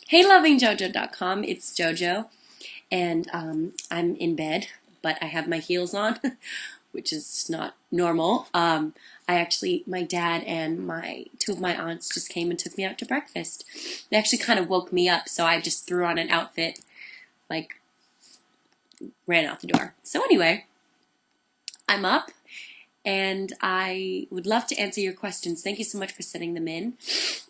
Hey, lovingjojo.com. It's Jojo, and I'm in bed, but I have my heels on, which is not normal. My dad and two of my aunts just came and took me out to breakfast. They actually kind of woke me up, so I just threw on an outfit, like ran out the door. So anyway, I'm up. And I would love to answer your questions. Thank you so much for sending them in.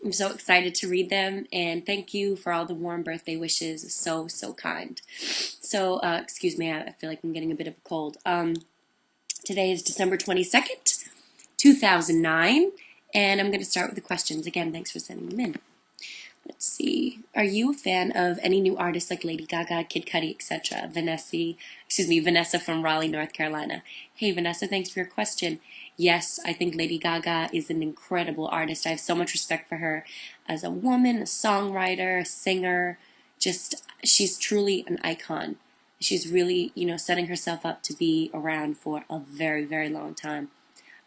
I'm so excited to read them, and thank you for all the warm birthday wishes. So, so kind. So, excuse me, I feel like I'm getting a bit of a cold. Today is December 22nd, 2009, and I'm going to start with the questions. Again, thanks for sending them in. Let's see. Are you a fan of any new artists like Lady Gaga, Kid Cudi, etc.? Vanessa from Raleigh, North Carolina. Hey, Vanessa, thanks for your question. Yes, I think Lady Gaga is an incredible artist. I have so much respect for her as a woman, a songwriter, a singer. She's truly an icon. She's really, setting herself up to be around for a very, very long time.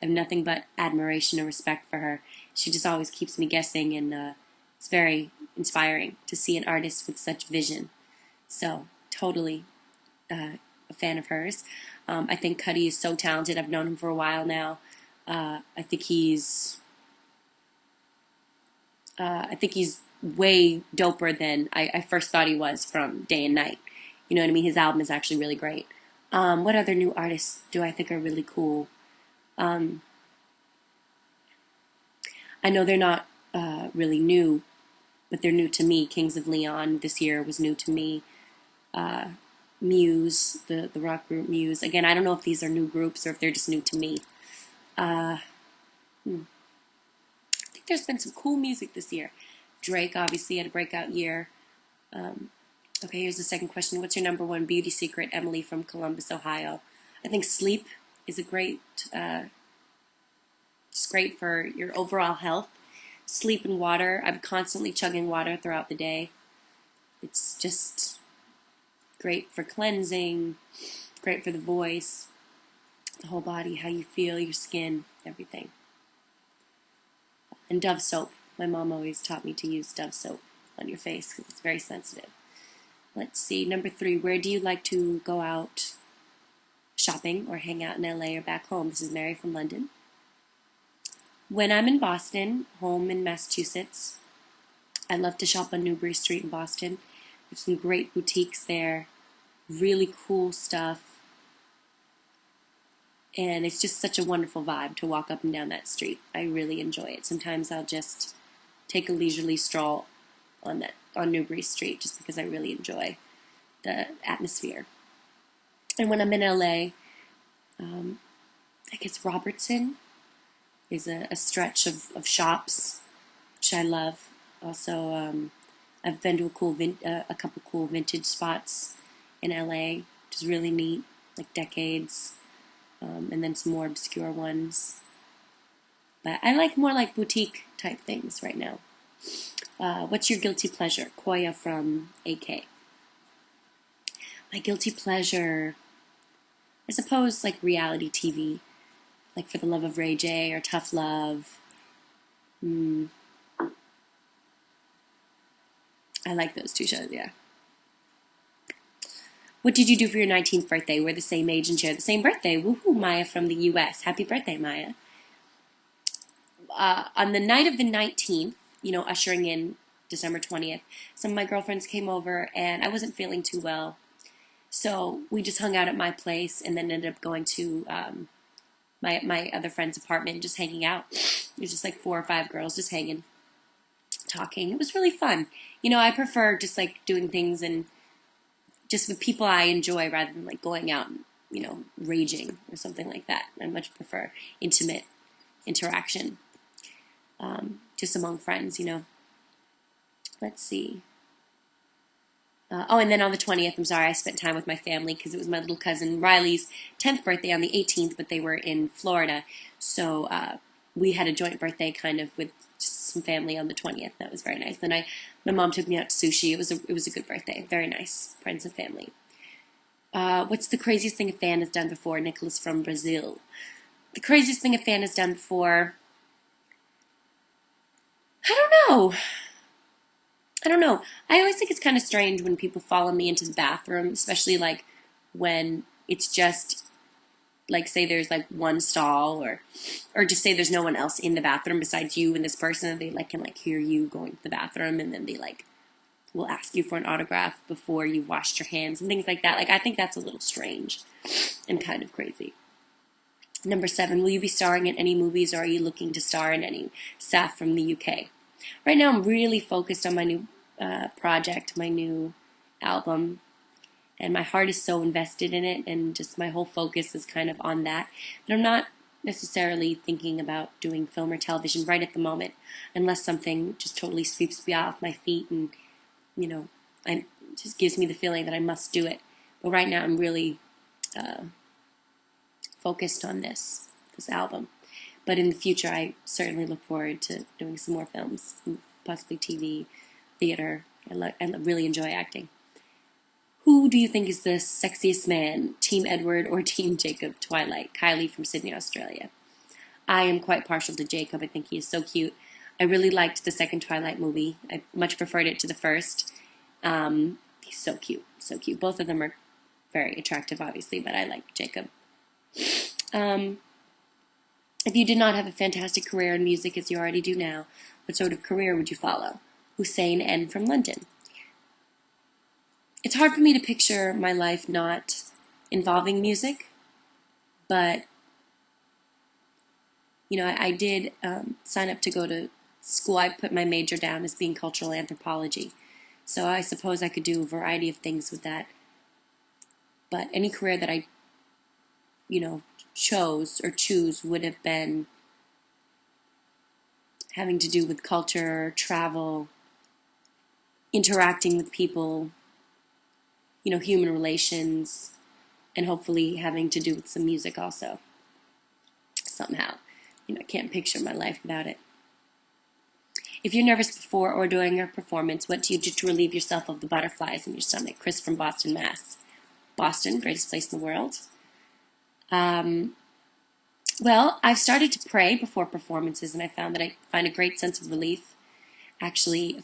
I have nothing but admiration and respect for her. She just always keeps me guessing, and it's very inspiring to see an artist with such vision. So, totally a fan of hers. I think Cudi is so talented. I've known him for a while now. I think he's way doper than I first thought he was from Day and Night. You know what I mean? His album is actually really great. What other new artists do I think are really cool? I know they're not really new, but they're new to me. Kings of Leon this year was new to me. Muse, the rock group Muse. Again, I don't know if these are new groups or if they're just new to me. I think there's been some cool music this year. Drake obviously had a breakout year. Okay, here's the second question. What's your number one beauty secret? Emily from Columbus, Ohio. I think sleep is it's great for your overall health. Sleep and water. I'm constantly chugging water throughout the day. It's just great for cleansing, great for the voice, the whole body, how you feel, your skin, everything. And Dove soap. My mom always taught me to use Dove soap on your face because it's very sensitive. Let's see. Number 3, where do you like to go out shopping or hang out in LA or back home? This is Mary from London. When I'm in Boston, home in Massachusetts, I love to shop on Newbury Street in Boston. There's some great boutiques there, really cool stuff, and it's just such a wonderful vibe to walk up and down that street. I really enjoy it. Sometimes I'll just take a leisurely stroll on Newbury Street just because I really enjoy the atmosphere. And when I'm in LA, I guess Robertson is a stretch of shops, which I love. Also, I've been to a couple cool vintage spots in LA, which is really neat, like Decades, and then some more obscure ones. But I like more like boutique type things right now. What's your guilty pleasure? Koya from AK. My guilty pleasure, I suppose, like reality TV, like For the Love of Ray J or Tough Love. I like those 2 shows, yeah. What did you do for your 19th birthday? We're the same age and share the same birthday. Woohoo, Maya from the U.S. Happy birthday, Maya. On the night of the 19th, ushering in December 20th, some of my girlfriends came over, and I wasn't feeling too well. So we just hung out at my place and then ended up going to my other friend's apartment and just hanging out. It was just like 4 or 5 girls just hanging, talking. It was really fun. I prefer just like doing things and just with people I enjoy rather than like going out and, raging or something like that. I much prefer intimate interaction, just among friends, Let's see. And then on the 20th, I'm sorry, I spent time with my family because it was my little cousin Riley's 10th birthday on the 18th, but they were in Florida. So we had a joint birthday kind of with just some family on the 20th. That was very nice. Then my mom took me out to sushi. It was a good birthday. Very nice. Friends and family. What's the craziest thing a fan has done before? Nicholas from Brazil. The craziest thing a fan has done before? I don't know. I don't know. I always think it's kind of strange when people follow me into the bathroom, especially like when it's just like say there's like one stall or just say there's no one else in the bathroom besides you and this person and they like can like hear you going to the bathroom and then they like will ask you for an autograph before you washed your hands and things like that. Like I think that's a little strange and kind of crazy. Number 7, will you be starring in any movies or are you looking to star in any staff from the UK? Right now I'm really focused on my new project, my new album, and my heart is so invested in it and just my whole focus is kind of on that. But I'm not necessarily thinking about doing film or television right at the moment unless something just totally sweeps me off my feet and, you know, it just gives me the feeling that I must do it. But right now I'm really focused on this album. But in the future, I certainly look forward to doing some more films, possibly TV, theater. I really enjoy acting. Who do you think is the sexiest man, Team Edward or Team Jacob Twilight? Kylie from Sydney, Australia. I am quite partial to Jacob. I think he is so cute. I really liked the second Twilight movie. I much preferred it to the first. He's so cute, so cute. Both of them are very attractive, obviously, but I like Jacob. If you did not have a fantastic career in music as you already do now, what sort of career would you follow? Hussein N. from London. It's hard for me to picture my life not involving music, but, you know, I did sign up to go to school. I put my major down as being cultural anthropology, so I suppose I could do a variety of things with that. But any career that I, chose or choose would have been having to do with culture, travel, interacting with people, human relations, and hopefully having to do with some music also. Somehow. I can't picture my life without it. If you're nervous before or during a performance, what do you do to relieve yourself of the butterflies in your stomach? Chris from Boston, Mass. Boston, greatest place in the world. Well, I've started to pray before performances, and I found that I find a great sense of relief. Actually,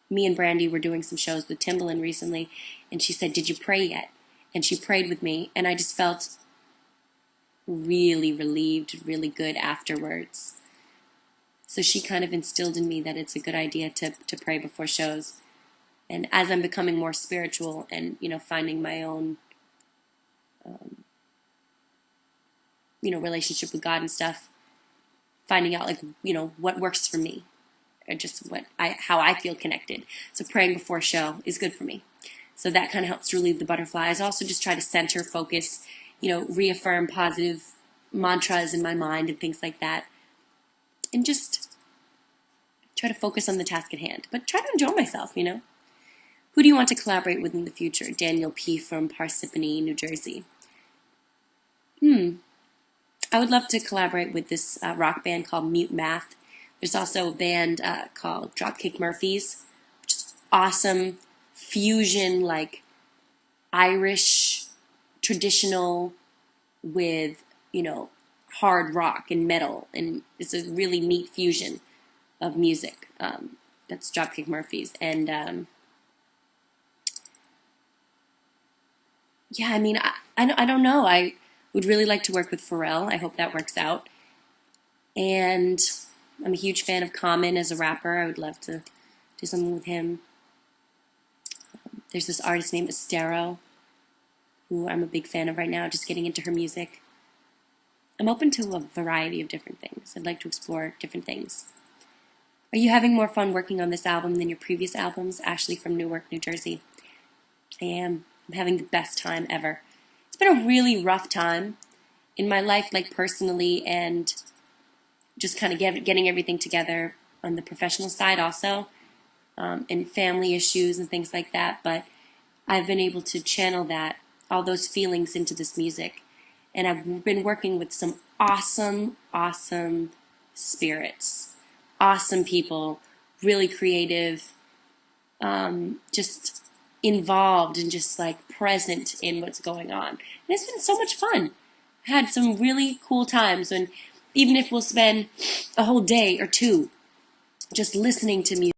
me and Brandy were doing some shows with Timbaland recently, and she said, "Did you pray yet?" And she prayed with me, and I just felt really relieved, really good afterwards. So she kind of instilled in me that it's a good idea to pray before shows. And as I'm becoming more spiritual and, finding my own, relationship with God and stuff, finding out, what works for me, or just how I feel connected. So praying before a show is good for me. So that kind of helps relieve the butterflies. I also just try to center, focus, reaffirm positive mantras in my mind and things like that. And just try to focus on the task at hand. But try to enjoy myself, Who do you want to collaborate with in the future? Daniel P. from Parsippany, New Jersey. I would love to collaborate with this rock band called Mute Math. There's also a band called Dropkick Murphys, which is awesome fusion, like Irish traditional with, hard rock and metal. And it's a really neat fusion of music. That's Dropkick Murphys. And I don't know. I would really like to work with Pharrell. I hope that works out. And I'm a huge fan of Common as a rapper. I would love to do something with him. There's this artist named Estero, who I'm a big fan of right now, just getting into her music. I'm open to a variety of different things. I'd like to explore different things. Are you having more fun working on this album than your previous albums? Ashley from Newark, New Jersey. I am. I'm having the best time ever. It's been a really rough time in my life, like personally, and just kind of getting everything together on the professional side also, and family issues and things like that. But I've been able to channel all those feelings into this music. And I've been working with some awesome, awesome spirits, awesome people, really creative, just involved and just like present in what's going on. And it's been so much fun. I had some really cool times, and even if we'll spend a whole day or two just listening to music.